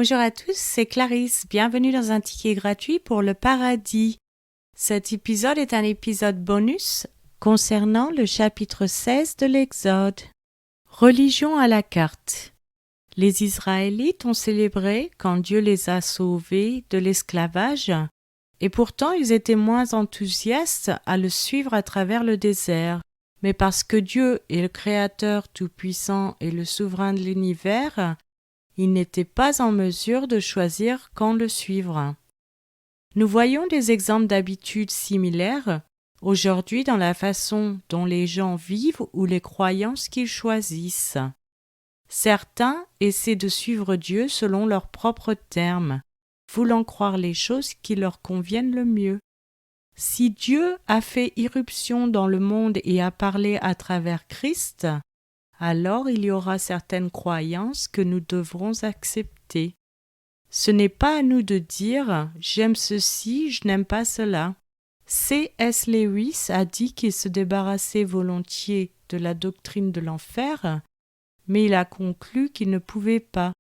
Bonjour à tous, c'est Clarisse. Bienvenue dans un ticket gratuit pour le paradis. Cet épisode est un épisode bonus concernant le chapitre 16 de l'Exode. Religion à la carte. Les Israélites ont célébré quand Dieu les a sauvés de l'esclavage, et pourtant ils étaient moins enthousiastes à le suivre à travers le désert. Mais parce que Dieu est le Créateur tout-puissant et le souverain de l'univers, il n'était pas en mesure de choisir quand le suivre. Nous voyons des exemples d'habitudes similaires aujourd'hui dans la façon dont les gens vivent ou les croyances qu'ils choisissent. Certains essaient de suivre Dieu selon leurs propres termes, voulant croire les choses qui leur conviennent le mieux. Si Dieu a fait irruption dans le monde et a parlé à travers Christ, alors il y aura certaines croyances que nous devrons accepter. Ce n'est pas à nous de dire « j'aime ceci, je n'aime pas cela ». C.S. Lewis a dit qu'il se débarrassait volontiers de la doctrine de l'enfer, mais il a conclu qu'il ne pouvait pas,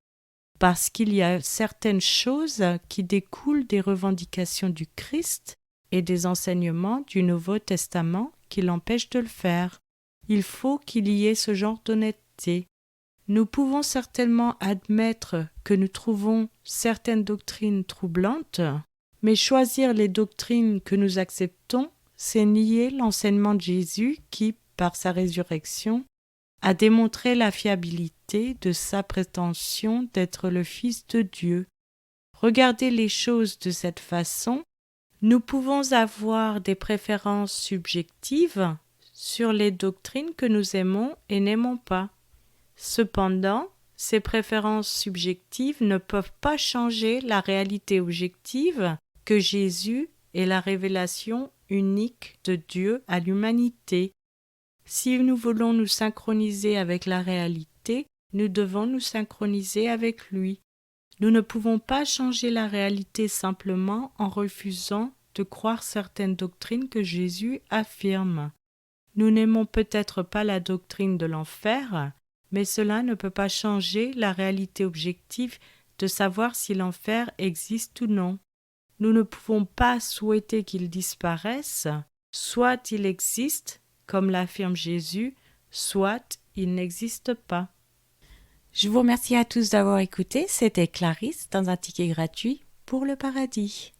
parce qu'il y a certaines choses qui découlent des revendications du Christ et des enseignements du Nouveau Testament qui l'empêchent de le faire. Il faut qu'il y ait ce genre d'honnêteté. Nous pouvons certainement admettre que nous trouvons certaines doctrines troublantes, mais choisir les doctrines que nous acceptons, c'est nier l'enseignement de Jésus qui, par sa résurrection, a démontré la fiabilité de sa prétention d'être le Fils de Dieu. Regarder les choses de cette façon, nous pouvons avoir des préférences subjectives sur les doctrines que nous aimons et n'aimons pas. Cependant, ces préférences subjectives ne peuvent pas changer la réalité objective que Jésus est la révélation unique de Dieu à l'humanité. Si nous voulons nous synchroniser avec la réalité, nous devons nous synchroniser avec lui. Nous ne pouvons pas changer la réalité simplement en refusant de croire certaines doctrines que Jésus affirme. Nous n'aimons peut-être pas la doctrine de l'enfer, mais cela ne peut pas changer la réalité objective de savoir si l'enfer existe ou non. Nous ne pouvons pas souhaiter qu'il disparaisse, soit il existe, comme l'affirme Jésus, soit il n'existe pas. Je vous remercie à tous d'avoir écouté. C'était Clarisse dans un ticket gratuit pour le paradis.